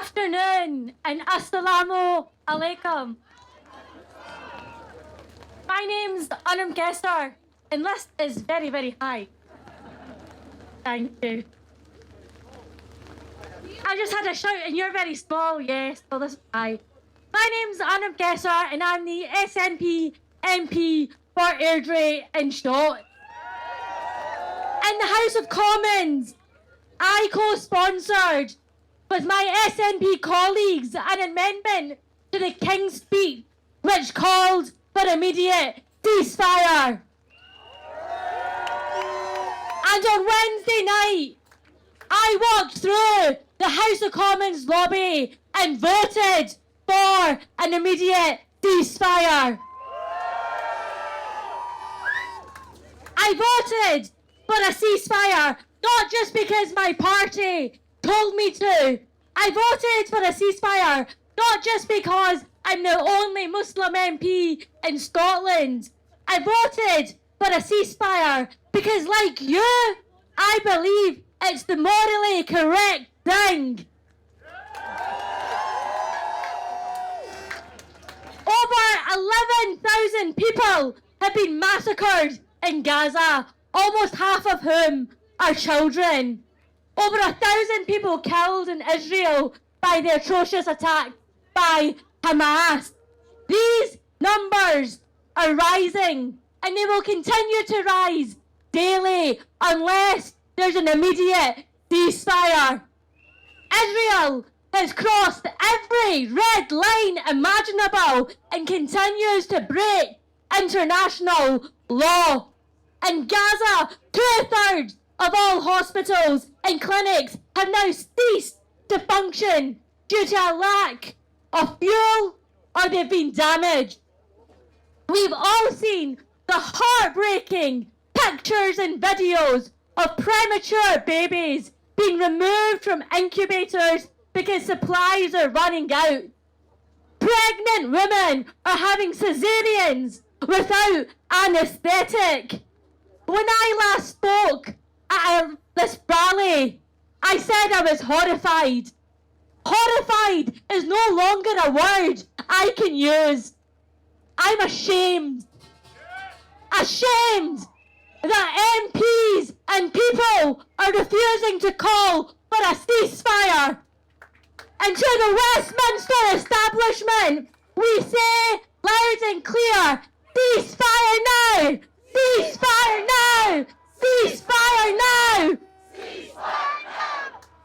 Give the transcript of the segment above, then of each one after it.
afternoon and assalamu alaikum. My name's Anum Aaisar and list is very, very high. Thank you. I just had a shout and you're very small, yes, so this is high. My name's Anum Aaisar and I'm the SNP MP for Airdrie and Shot. In the House of Commons, I co-sponsored with my SNP colleagues an amendment to the King's Speech which called for immediate ceasefire. And on Wednesday night, I walked through the House of Commons lobby and voted for an immediate ceasefire. I voted for a ceasefire, not just because my party told me to. I voted for a ceasefire, not just because I'm the only Muslim MP in Scotland. I voted for a ceasefire because, like you, I believe it's the morally correct thing. Over 11,000 people have been massacred in Gaza, almost half of whom are children. Over 1,000 people killed in Israel by the atrocious attack by Hamas. These numbers are rising and they will continue to rise daily unless there's an immediate ceasefire. Israel has crossed every red line imaginable and continues to break international law. In Gaza, 2/3 of all hospitals and clinics have now ceased to function due to a lack of fuel or they've been damaged. We've all seen the heartbreaking pictures and videos of premature babies being removed from incubators because supplies are running out. Pregnant women are having cesareans without anaesthetic. When I last spoke at this rally, I said I was horrified. Horrified is no longer a word I can use. I'm ashamed. Ashamed that MPs and people are refusing to call for a ceasefire. And to the Westminster establishment, we say loud and clear, ceasefire now! Ceasefire now! Ceasefire now! Ceasefire now!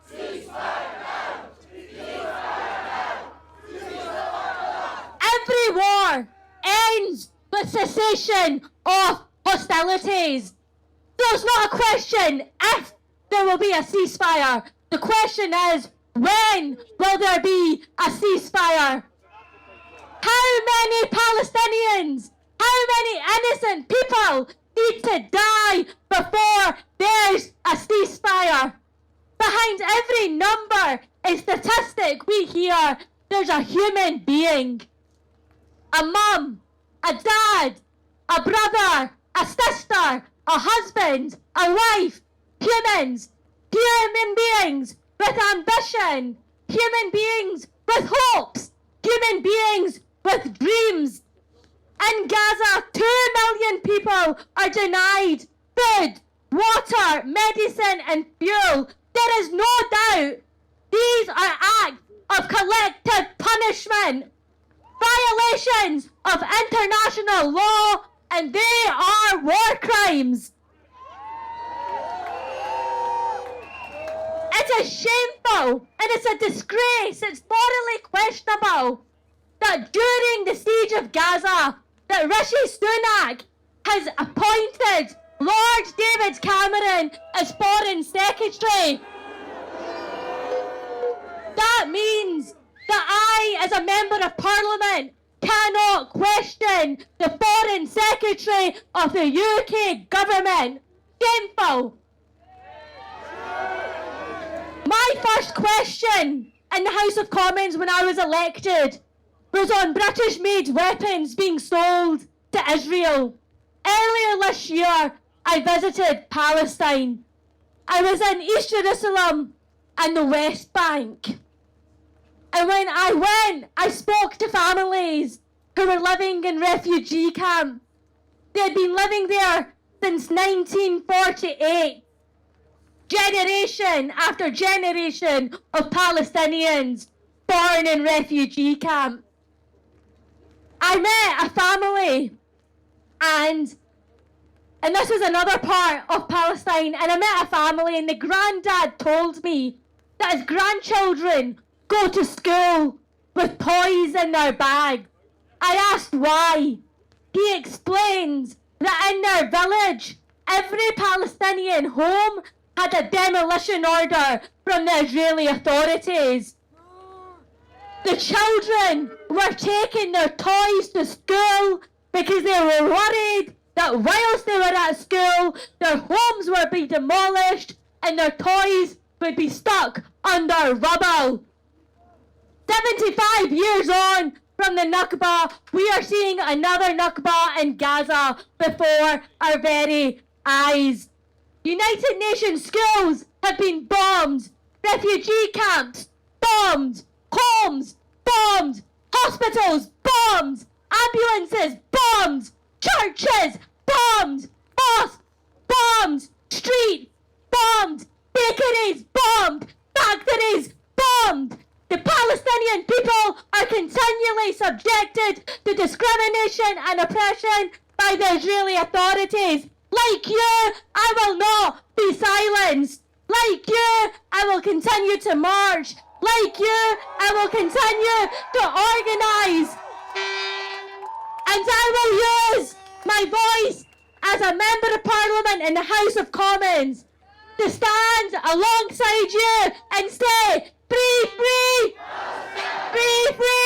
Ceasefire now! Every war ends with cessation of hostilities. So it's not a question if there will be a ceasefire. The question is, when will there be a ceasefire? How many Palestinians, how many innocent people need to die before there's a ceasefire? Behind every number and statistic we hear, there's a human being. A mum, a dad, a brother, a sister, a husband, a wife. Humans, human beings with ambition, human beings with hopes, human beings with dreams. In Gaza, 2 million people are denied food, water, medicine and fuel. There is no doubt these are acts of collective punishment, violations of international law, and they are war crimes. It is shameful and it's a disgrace, it's morally questionable that during the siege of Gaza, that Rishi Sunak has appointed Lord David Cameron as Foreign Secretary. That means that I, as a Member of Parliament, cannot question the Foreign Secretary of the UK government. Shameful. My first question in the House of Commons when I was elected was on British-made weapons being sold to Israel. Earlier this year, I visited Palestine. I was in East Jerusalem and the West Bank. And when I went, I spoke to families who were living in refugee camps. They had been living there since 1948. Generation after generation of Palestinians born in refugee camps. I met a family, and this was another part of Palestine, and I met a family, and the granddad told me that his grandchildren go to school with toys in their bag. I asked why. He explains that in their village, every Palestinian home had a demolition order from the Israeli authorities. The children were taking their toys to school because they were worried that whilst they were at school, their homes would be demolished and their toys would be stuck under rubble. 75 years on from the Nakba, we are seeing another Nakba in Gaza before our very eyes. United Nations schools have been bombed, refugee camps bombed, homes bombed, hospitals bombed, ambulances bombed, churches bombed, mosques bombed, streets bombed, bakeries bombed, factories bombed. The Palestinian people are continually subjected to discrimination and oppression by the Israeli authorities. Like you, I will not be silenced. Like you, I will continue to march. Like you, I will continue to organise. And I will use my voice as a Member of Parliament in the House of Commons to stand alongside you and say, free, free, free, free.